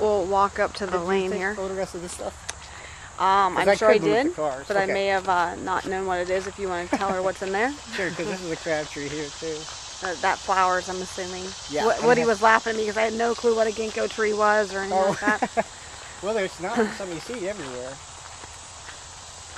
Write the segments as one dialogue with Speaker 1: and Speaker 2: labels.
Speaker 1: we'll walk up to the lane here.
Speaker 2: Photographs of this stuff?
Speaker 1: I'm sure I did, but
Speaker 2: okay.
Speaker 1: I may have not known what it is. If you want to tell her what's in there.
Speaker 2: Sure, because this is a crab tree here too.
Speaker 1: That flowers, I'm assuming.
Speaker 2: Yeah.
Speaker 1: Woody was laughing at me because I had no clue what a ginkgo tree was or anything like that.
Speaker 2: Well, there's not something you see everywhere.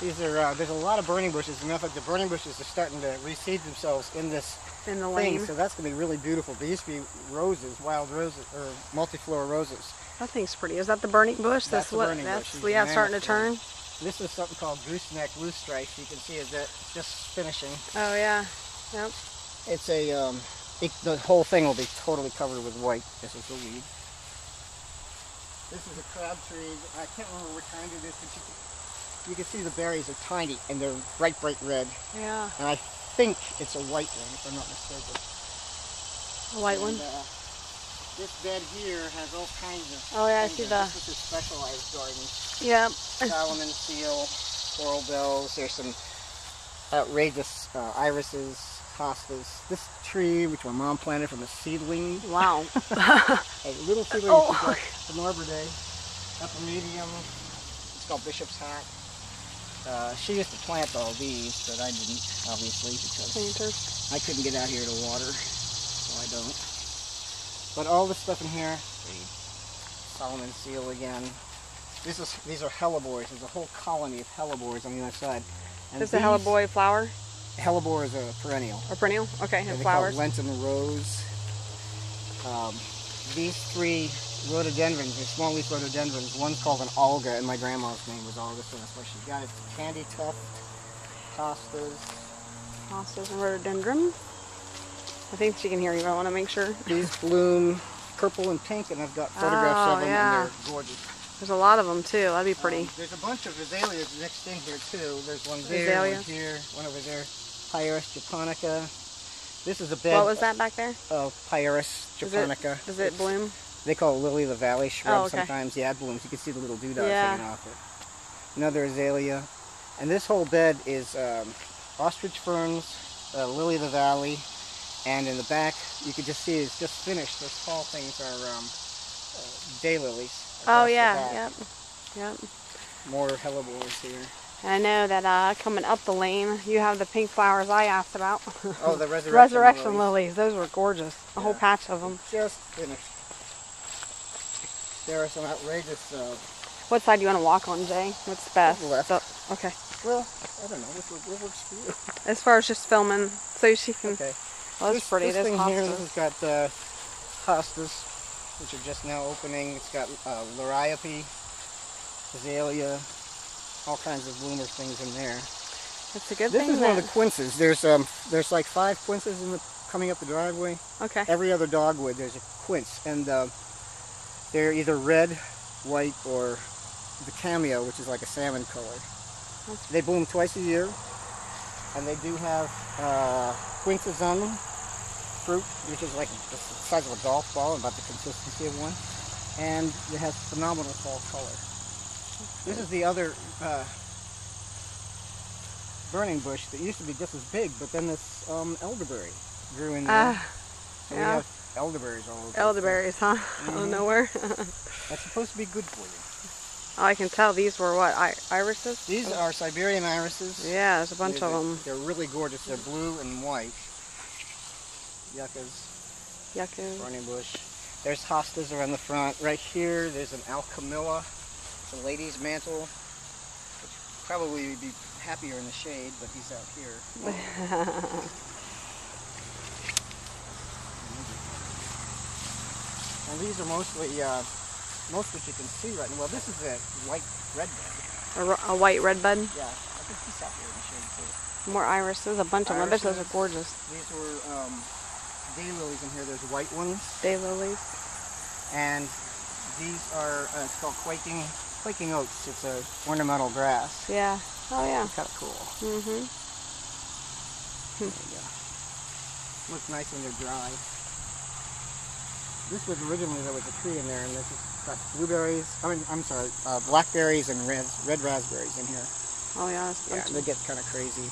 Speaker 2: These are there's a lot of burning bushes. Enough of the burning bushes are starting to reseed themselves in the
Speaker 1: lane.
Speaker 2: So that's going to be really beautiful. There used to be roses, wild roses, or multiflora roses.
Speaker 1: That thing's pretty. Is that the burning bush?
Speaker 2: That's the burning bush.
Speaker 1: Yeah, it's starting to turn.
Speaker 2: This is something called gooseneck loosestrife. You can see is that it's just finishing.
Speaker 1: Oh yeah. Yep.
Speaker 2: It's a the whole thing will be totally covered with white. This is the weed. This is a crab tree. I can't remember what kind it is, but you can see the berries are tiny and they're bright red.
Speaker 1: Yeah.
Speaker 2: And I think it's a white one, if I'm not mistaken.
Speaker 1: A white one?
Speaker 2: This bed here has all kinds of.
Speaker 1: Oh yeah, I see the.
Speaker 2: This is a specialized garden.
Speaker 1: Yeah.
Speaker 2: Solomon seal, coral bells. There's some outrageous irises, hostas. This tree, which my mom planted from a seedling.
Speaker 1: Wow.
Speaker 2: A little seedling from Arbor Day. Upper medium. It's called Bishop's Hat. She used to plant all these, but I didn't, obviously, because I couldn't get out here to water, so I don't. But all this stuff in here, Solomon seal again. These are hellebores. There's a whole colony of hellebores on the other side.
Speaker 1: And is the hellebore flower?
Speaker 2: Hellebore is a perennial.
Speaker 1: A perennial? Okay, and
Speaker 2: flowers. Lenten rose. These three rhododendrons, they're small leaf rhododendrons. One's called an alga, and my grandma's name was Olga, so that's why she got it. Candy tuft, hostas.
Speaker 1: Hostas and rhododendron. I think she can hear you, but I want to make sure.
Speaker 2: These bloom purple and pink, and I've got photographs of them, and they're gorgeous.
Speaker 1: There's a lot of them too. That'd be pretty.
Speaker 2: There's a bunch of azaleas mixed in here too. There's one there, one here, one over there. Pyrus japonica. This is a bed.
Speaker 1: What was that back there?
Speaker 2: Oh, Pyrus japonica.
Speaker 1: Does it bloom?
Speaker 2: They call it lily of the valley shrub sometimes. Yeah, it blooms. You can see the little doodads hanging off it. Another azalea. And this whole bed is ostrich ferns, lily of the valley, and in the back you can just see it's just finished. Those tall things are daylilies.
Speaker 1: Oh yeah, yep.
Speaker 2: More hellebores here.
Speaker 1: And I know that coming up the lane, you have the pink flowers I asked about.
Speaker 2: Oh, the resurrection
Speaker 1: lilies. Those were gorgeous. A whole patch of them.
Speaker 2: Just finished. There are some outrageous.
Speaker 1: What side do you want to walk on, Jay? What's best?
Speaker 2: Left.
Speaker 1: Okay.
Speaker 2: Well, I don't know. What works for you?
Speaker 1: As far as just filming, so she can.
Speaker 2: Okay.
Speaker 1: Well, that's pretty.
Speaker 2: This thing
Speaker 1: hostas.
Speaker 2: here, this has got hostas, which are just now opening. It's got liriope, azalea, all kinds of bloomer things in there.
Speaker 1: That's a good
Speaker 2: thing.
Speaker 1: This
Speaker 2: is one of the quinces. There's like 5 quinces coming up the driveway.
Speaker 1: Okay.
Speaker 2: Every other dogwood there's a quince, and they're either red, white, or the cameo, which is like a salmon color. They bloom twice a year, and they do have quinces on them, fruit, which is like the size of a golf ball, about the consistency of one, and it has phenomenal fall color. This is the other burning bush that used to be just as big, but then this elderberry grew in there. So we have elderberries all over.
Speaker 1: Elderberries, huh? Out of nowhere.
Speaker 2: That's supposed to be good for you.
Speaker 1: Oh, I can tell these were what, irises?
Speaker 2: These are Siberian irises.
Speaker 1: Yeah, there's a bunch of them.
Speaker 2: They're really gorgeous. They're blue and white. Yuccas. Burning bush. There's hostas around the front. Right here, there's an alchemilla. It's a lady's mantle. Which probably would be happier in the shade, but he's out here. And these are mostly, most that you can see right now. Well, this is a white redbud.
Speaker 1: A white redbud?
Speaker 2: Yeah, I think he's out here in the shade too.
Speaker 1: More irises, a bunch of them. I bet those are gorgeous.
Speaker 2: These were daylilies in here. There's white ones.
Speaker 1: Daylilies.
Speaker 2: And these are, it's called quaking oats. It's a ornamental grass.
Speaker 1: Yeah. Oh yeah.
Speaker 2: It's kind of cool.
Speaker 1: Mm-hmm.
Speaker 2: There you go. Looks nice when they're dry. This was originally, there was a tree in there, and this has got blueberries, I'm sorry, blackberries and red raspberries in here.
Speaker 1: Oh yeah,
Speaker 2: they get kind of crazy.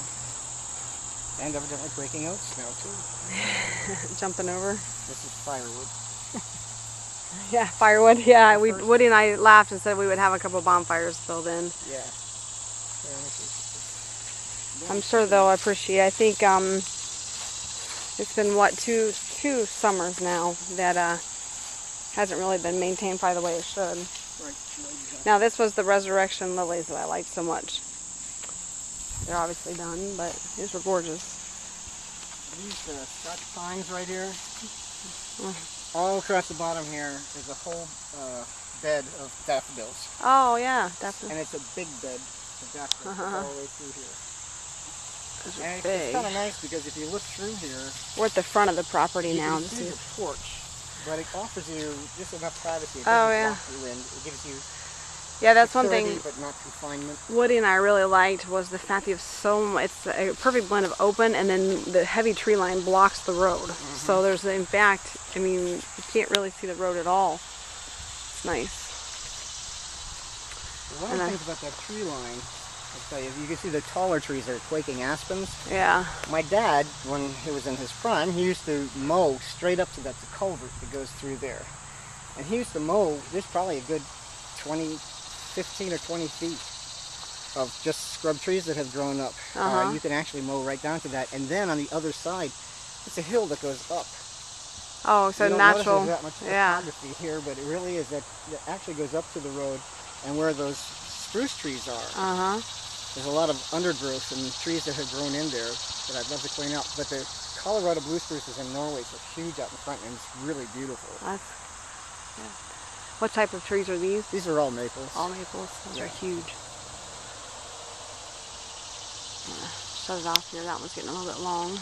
Speaker 2: And evidently quaking oats now too.
Speaker 1: Jumping over.
Speaker 2: This is firewood.
Speaker 1: Yeah, firewood. Yeah, Woody and I laughed and said we would have a couple bonfires built in.
Speaker 2: Yeah.
Speaker 1: I'm sure they'll appreciate. I think it's been what two summers now that hasn't really been maintained by the way it should.
Speaker 2: Right.
Speaker 1: Now this was the resurrection lilies that I liked so much. They're obviously done, but these were gorgeous.
Speaker 2: These Scotch pines right here. All across the bottom here is a whole bed of daffodils.
Speaker 1: Oh yeah, definitely.
Speaker 2: And it's a big bed of daffodils all the way through here.
Speaker 1: Those are
Speaker 2: And
Speaker 1: big.
Speaker 2: it's kind of nice because if you look through here,
Speaker 1: We're at the front of the property now.
Speaker 2: You can see the porch, but it offers you just enough privacy. It
Speaker 1: Oh
Speaker 2: doesn't
Speaker 1: yeah.
Speaker 2: block you in. It gives you
Speaker 1: Yeah, that's
Speaker 2: security,
Speaker 1: one thing
Speaker 2: but not confinement.
Speaker 1: Woody and I really liked was the fact that you have so much. It's a perfect blend of open, and then the heavy tree line blocks the road. So there's, in fact, I mean, you can't really see the road at all. It's nice.
Speaker 2: One of the things about that tree line, I'll tell you, you can see the taller trees are quaking aspens.
Speaker 1: Yeah.
Speaker 2: My dad, when he was in his prime, he used to mow straight up to that culvert that goes through there. And he used to mow, there's probably a good 15 or 20 feet of just scrub trees that have grown up. You can actually mow right down to that. And then on the other side, it's a hill that goes up.
Speaker 1: Oh, so
Speaker 2: you don't
Speaker 1: natural.
Speaker 2: Notice there's that much topography here, but it really is that it actually goes up to the road, and where those spruce trees are, there's a lot of undergrowth and trees that have grown in there that I'd love to clean up. But the Colorado blue spruces in Norway are huge out in front, and it's really beautiful.
Speaker 1: What type of trees are these?
Speaker 2: These are all maples.
Speaker 1: All maples. Those are huge. Shut it off here. That one's getting a little bit long.